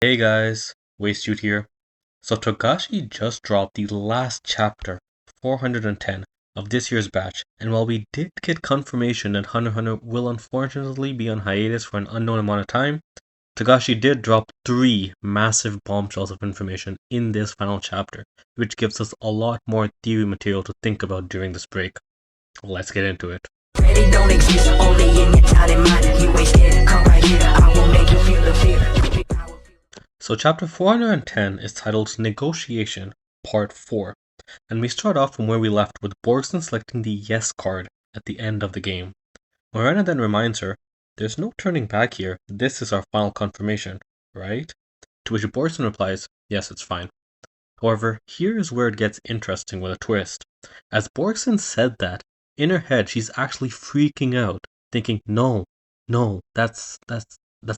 Hey guys, Wastesuit here. So Togashi just dropped the last chapter, 410, of this year's batch, and while we did get confirmation that Hunter x Hunter will unfortunately be on hiatus for an unknown amount of time, Togashi did drop 3 massive bombshells of information in this final chapter, which gives us a lot more theory material to think about during this break. Let's get into it. Don't exist, only in your mind. You ain't scared, come right here, I will make you feel the fear. So chapter 410 is titled Negotiation, Part 4, and we start off from where we left with Borgson selecting the Yes card at the end of the game. Morena then reminds her, there's no turning back here, this is our final confirmation, right? To which Borgson replies, yes, it's fine. However, here is where it gets interesting with a twist. As Borgson said that, in her head she's actually freaking out, thinking, no, that's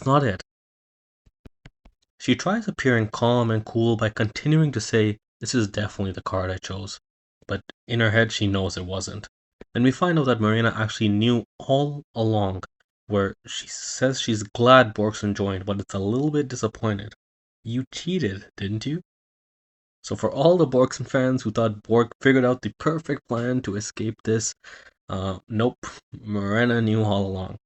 not it. She tries appearing calm and cool by continuing to say, this is definitely the card I chose. But in her head, she knows it wasn't. Then we find out that Marina actually knew all along, where she says she's glad Borgson joined, but it's a little bit disappointed. You cheated, didn't you? So for all the Borgson fans who thought Borg figured out the perfect plan to escape this, nope, Marina knew all along.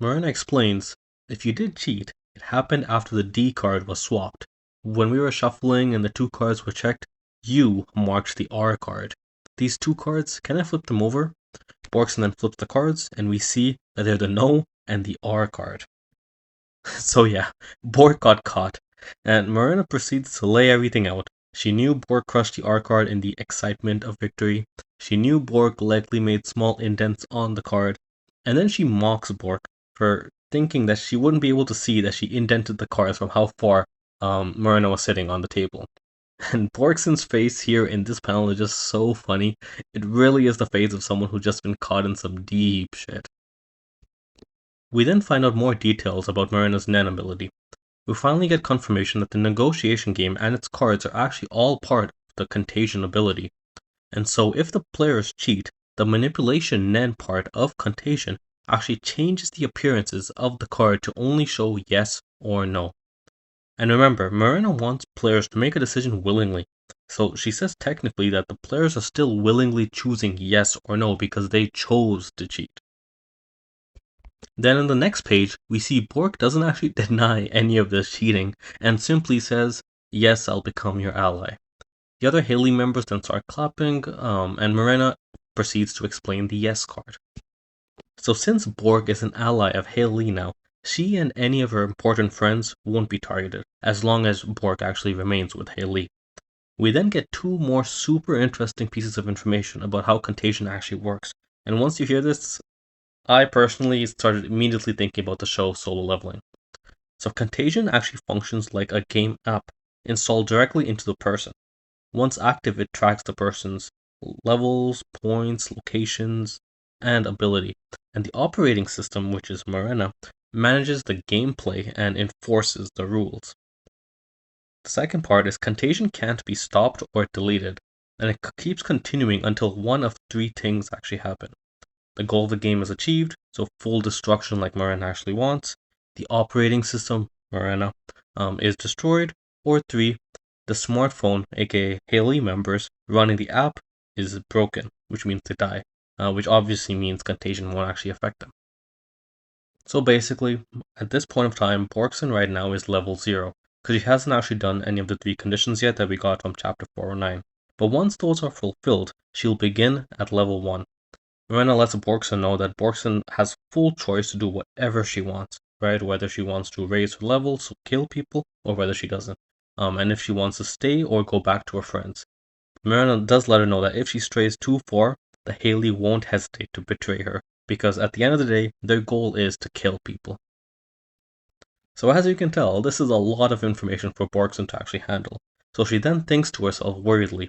Marina explains, if you did cheat, it happened after the D card was swapped. When we were shuffling and the 2 cards were checked, you marked the R card. These 2 cards, can I flip them over? Borgson then flips the cards, and we see that they're the No and the R card. So yeah, Borg got caught, and Marina proceeds to lay everything out. She knew Borg crushed the R card in the excitement of victory. She knew Borg likely made small indents on the card, and then she mocks Borg for thinking that she wouldn't be able to see that she indented the cards from how far Marina was sitting on the table. And Borgson's face here in this panel is just so funny. It really is the face of someone who's just been caught in some deep shit. We then find out more details about Marina's Nen ability. We finally get confirmation that the negotiation game and its cards are actually all part of the contagion ability. And so if the players cheat, the manipulation Nen part of contagion actually changes the appearances of the card to only show yes or no. And remember, Marina wants players to make a decision willingly, so she says technically that the players are still willingly choosing yes or no because they chose to cheat. Then in the next page, we see Borg doesn't actually deny any of this cheating and simply says, yes, I'll become your ally. The other Haley members then start clapping, and Marina proceeds to explain the yes card. So since Borg is an ally of Haley now, she and any of her important friends won't be targeted, as long as Borg actually remains with Haley. We then get 2 more super interesting pieces of information about how contagion actually works, and once you hear this, I personally started immediately thinking about the show Solo Leveling. So contagion actually functions like a game app installed directly into the person. Once active, it tracks the person's levels, points, locations, and ability, and the operating system, which is Marina, manages the gameplay and enforces the rules. The second part is contagion can't be stopped or deleted, and it keeps continuing until one of 3 things actually happen. The goal of the game is achieved, so full destruction like Marina actually wants, the operating system, Marina, is destroyed, or 3, the smartphone, aka Haley members, running the app is broken, which means they die, which obviously means contagion won't actually affect them. So basically, at this point of time, Borgson right now is level 0, because he hasn't actually done any of the 3 conditions yet that we got from chapter 409. But once those are fulfilled, she'll begin at level 1. Marina lets Borgson know that Borgson has full choice to do whatever she wants, right? Whether she wants to raise her levels, so kill people, or whether she doesn't. And if she wants to stay or go back to her friends. Marina does let her know that if she strays too far, the Haley won't hesitate to betray her, because at the end of the day, their goal is to kill people. So as you can tell, this is a lot of information for Borgson to actually handle. So she then thinks to herself worriedly,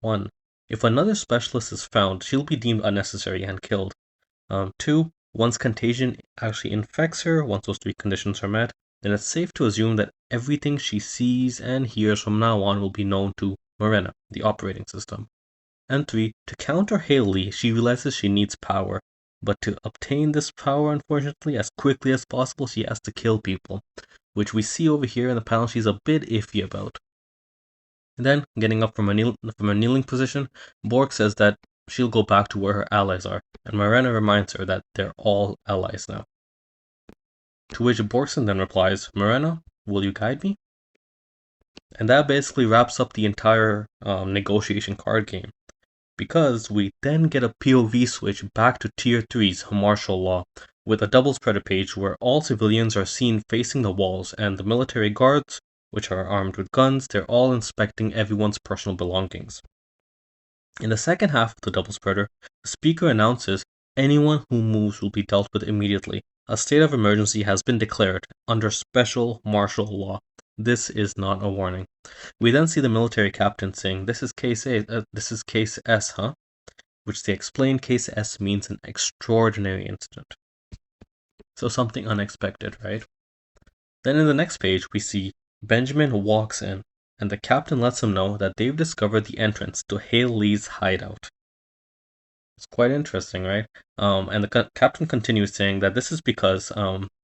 1. If another specialist is found, she'll be deemed unnecessary and killed. 2. Once contagion actually infects her, once those 3 conditions are met, then it's safe to assume that everything she sees and hears from now on will be known to Marina, the operating system. And 3. To counter Haley, she realizes she needs power, but to obtain this power, unfortunately, as quickly as possible, she has to kill people, which we see over here in the panel she's a bit iffy about. And then, getting up from a kneeling position, Bork says that she'll go back to where her allies are, and Marina reminds her that they're all allies now. To which Borkson then replies, Marina, will you guide me? And that basically wraps up the entire negotiation card game, because we then get a POV switch back to Tier 3's martial law, with a double spreader page where all civilians are seen facing the walls, and the military guards, which are armed with guns, they're all inspecting everyone's personal belongings. In the second half of the double spreader, the speaker announces anyone who moves will be dealt with immediately. A state of emergency has been declared under special martial law. This is not a warning. We then see the military captain saying, this is case S, huh? Which they explain case S means an extraordinary incident. So something unexpected, right? Then in the next page, we see Benjamin walks in, and the captain lets him know that they've discovered the entrance to Hale Lee's hideout. It's quite interesting, right? And the captain continues saying that this is because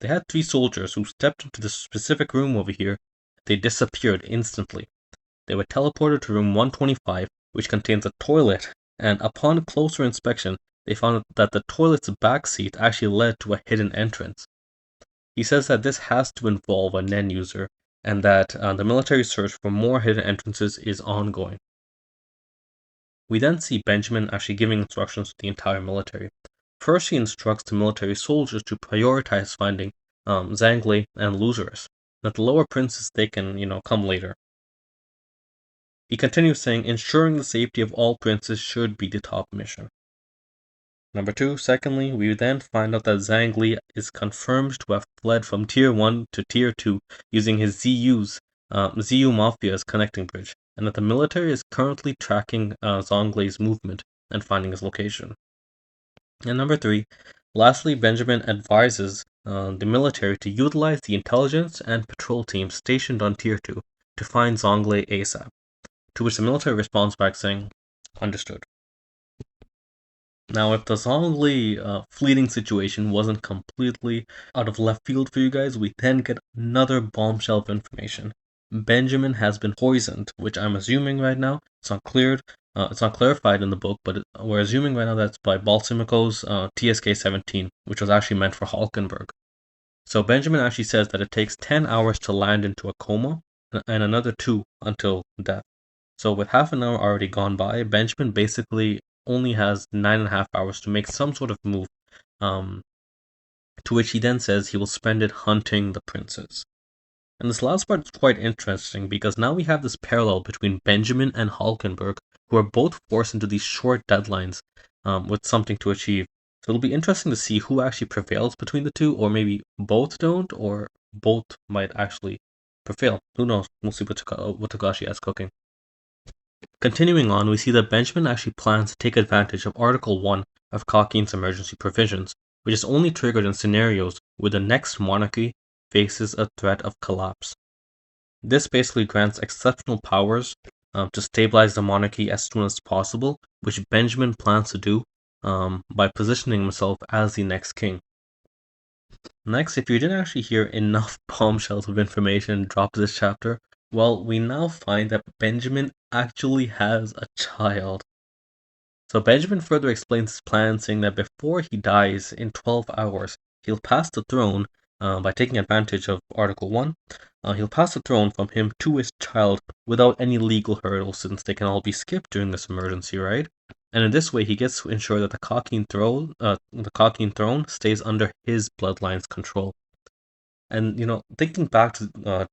they had 3 soldiers who stepped into this specific room over here. They disappeared instantly. They were teleported to room 125, which contains a toilet, and upon closer inspection, they found that the toilet's back seat actually led to a hidden entrance. He says that this has to involve a Nen user, and that the military search for more hidden entrances is ongoing. We then see Benjamin actually giving instructions to the entire military. First, he instructs the military soldiers to prioritize finding Zangley and Losers. That the lower princes, they can, come later. He continues saying, ensuring the safety of all princes should be the top mission. Number 2, secondly, we then find out that Zhang Li is confirmed to have fled from Tier 1 to Tier 2 using his ZU Mafia's connecting bridge, and that the military is currently tracking Zhang Li's movement and finding his location. And number 3, lastly, Benjamin advises the military to utilize the intelligence and patrol teams stationed on Tier 2 to find Zhang Li ASAP, to which the military responds back saying, understood. Now, if the Zhang Li fleeting situation wasn't completely out of left field for you guys, we then get another bombshell of information. Benjamin has been poisoned, which I'm assuming right now, it's not cleared, it's not clarified in the book, but we're assuming right now that's by Balsamico's TSK-17, which was actually meant for Hulkenberg. So Benjamin actually says that it takes 10 hours to land into a coma, and another 2 until death. So with half an hour already gone by, Benjamin basically only has 9.5 hours to make some sort of move, to which he then says he will spend it hunting the princes. And this last part is quite interesting because now we have this parallel between Benjamin and Hulkenberg, who are both forced into these short deadlines with something to achieve. So it'll be interesting to see who actually prevails between the two, or maybe both don't, or both might actually prevail. Who knows? We'll see what Togashi has cooking. Continuing on, we see that Benjamin actually plans to take advantage of Article 1 of Cockean's emergency provisions, which is only triggered in scenarios where the next monarchy faces a threat of collapse. This basically grants exceptional powers to stabilize the monarchy as soon as possible, which Benjamin plans to do by positioning himself as the next king. Next, if you didn't actually hear enough bombshells of information drop this chapter, well, we now find that Benjamin actually has a child. So Benjamin further explains his plan, saying that before he dies in 12 hours, he'll pass the throne by taking advantage of Article 1. He'll pass the throne from him to his child without any legal hurdles, since they can all be skipped during this emergency, right? And in this way, he gets to ensure that the Cockean throne stays under his bloodline's control. And thinking back to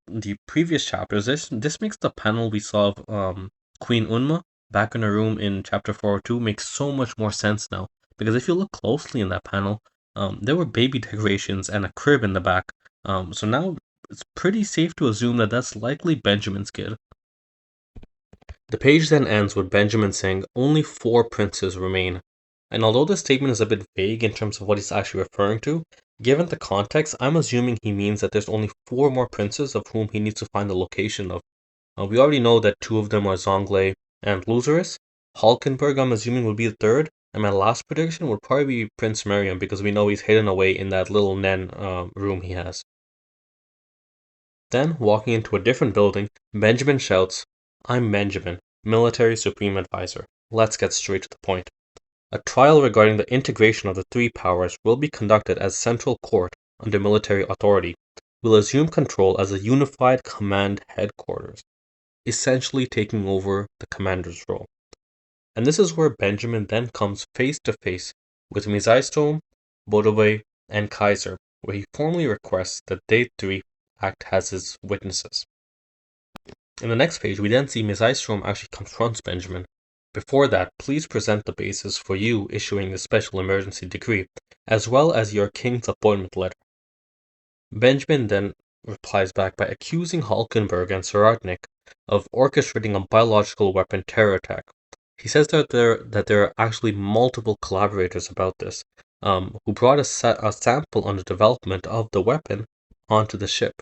the previous chapters, this makes the panel we saw of Queen Unma back in her room in chapter 402 makes so much more sense now. Because if you look closely in that panel, there were baby decorations and a crib in the back. So now it's pretty safe to assume that that's likely Benjamin's kid. The page then ends with Benjamin saying only 4 princes remain. And although this statement is a bit vague in terms of what he's actually referring to, given the context, I'm assuming he means that there's only 4 more princes of whom he needs to find the location of. We already know that 2 of them are Zongle and Lucerus. Hulkenberg, I'm assuming, would be the 3rd. And my last prediction would probably be Prince Miriam, because we know he's hidden away in that little Nen room he has. Then, walking into a different building, Benjamin shouts, "I'm Benjamin, Military Supreme Advisor. Let's get straight to the point. A trial regarding the integration of the three powers will be conducted as central court under military authority. Will assume control as a unified command headquarters, essentially taking over the commander's role." And this is where Benjamin then comes face to face with Misaistome, Bodobe, and Kaiser, where he formally requests that they three act as his witnesses. In the next page, we then see Misaistome actually confronts Benjamin. "Before that, please present the basis for you issuing the special emergency decree, as well as your king's appointment letter." Benjamin then replies back by accusing Hulkenberg and Sorodnik of orchestrating a biological weapon terror attack. He says that there are actually multiple collaborators about this, who brought a sample under development of the weapon onto the ship,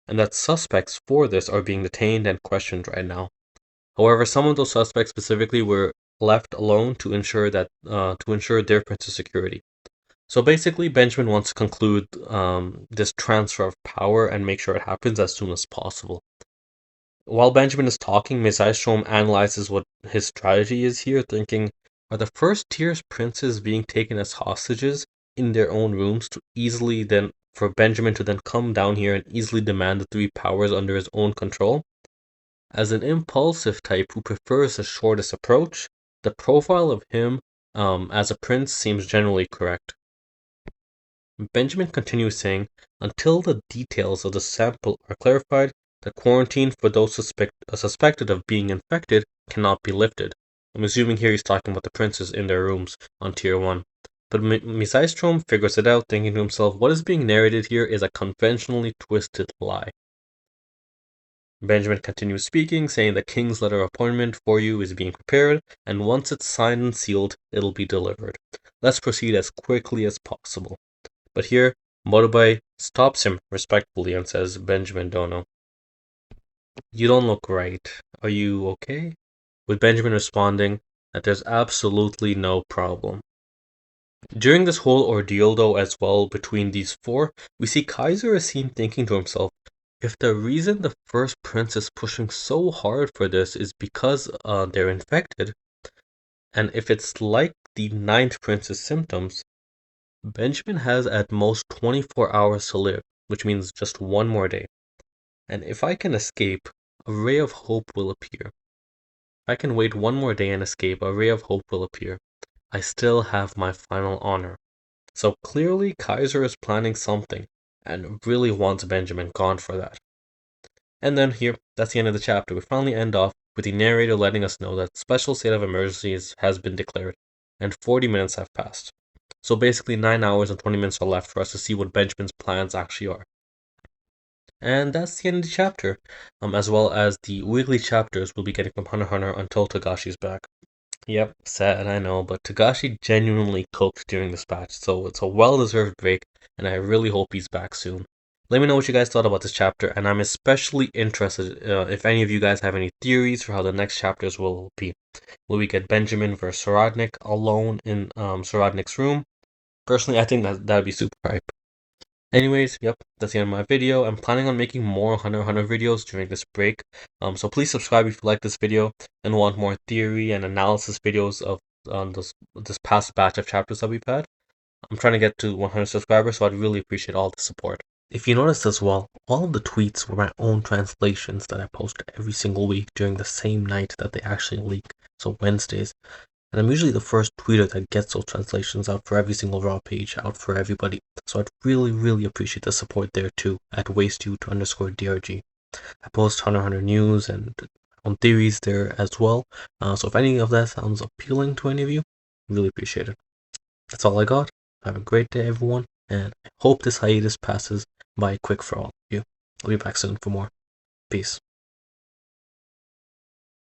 and that suspects for this are being detained and questioned right now. However, some of those suspects specifically were left alone to ensure their prince's security. So basically, Benjamin wants to conclude this transfer of power and make sure it happens as soon as possible. While Benjamin is talking, Misaistrom analyzes what his strategy is here, thinking, are the first tier's princes being taken as hostages in their own rooms for Benjamin to then come down here and easily demand the three powers under his own control? As an impulsive type who prefers the shortest approach, the profile of him as a prince seems generally correct. Benjamin continues saying, until the details of the sample are clarified, the quarantine for those suspected of being infected cannot be lifted. I'm assuming here he's talking about the princes in their rooms on Tier 1. But Misaistrom figures it out, thinking to himself, what is being narrated here is a conventionally twisted lie. Benjamin continues speaking, saying the king's letter of appointment for you is being prepared, and once it's signed and sealed, it'll be delivered. Let's proceed as quickly as possible. But here, Motobai stops him respectfully and says, Benjamin Dono, you don't look right. Are you okay? With Benjamin responding that there's absolutely no problem. During this whole ordeal, though, as well, between these four, we see Kaiser is seen thinking to himself, if the reason the first prince is pushing so hard for this is because they're infected, and if it's like the ninth prince's symptoms, Benjamin has at most 24 hours to live, which means just one more day. And if I can escape, a ray of hope will appear. If I can wait one more day and escape, a ray of hope will appear. I still have my final honor. So clearly Kaiser is planning something and really wants Benjamin gone for that. And then here, that's the end of the chapter. We finally end off with the narrator letting us know that special state of emergencies has been declared and 40 minutes have passed. So basically 9 hours and 20 minutes are left for us to see what Benjamin's plans actually are. And that's the end of the chapter, as well as the weekly chapters we'll be getting from Hunter x Hunter until Togashi's back. Yep, sad, I know, but Togashi genuinely cooked during this batch, so it's a well-deserved break, and I really hope he's back soon. Let me know what you guys thought about this chapter, and I'm especially interested if any of you guys have any theories for how the next chapters will be. Will we get Benjamin versus Sorodnik alone in Sorodnik's room? Personally, I think that'd be super hype. Anyways, yep, that's the end of my video. I'm planning on making more Hunter x Hunter videos during this break. So please subscribe if you like this video and want more theory and analysis videos of this past batch of chapters that we've had. I'm trying to get to 100 subscribers, so I'd really appreciate all the support. If you noticed as well, all of the tweets were my own translations that I post every single week during the same night that they actually leak, so Wednesdays. And I'm usually the first tweeter that gets those translations out for every single raw page, out for everybody. So I'd really, really appreciate the support there too, at wasteU_DRG. I post Hunter x Hunter news and on theories there as well. So if any of that sounds appealing to any of you, really appreciate it. That's all I got. Have a great day, everyone, and I hope this hiatus passes by quick for all of you. I'll be back soon for more. Peace.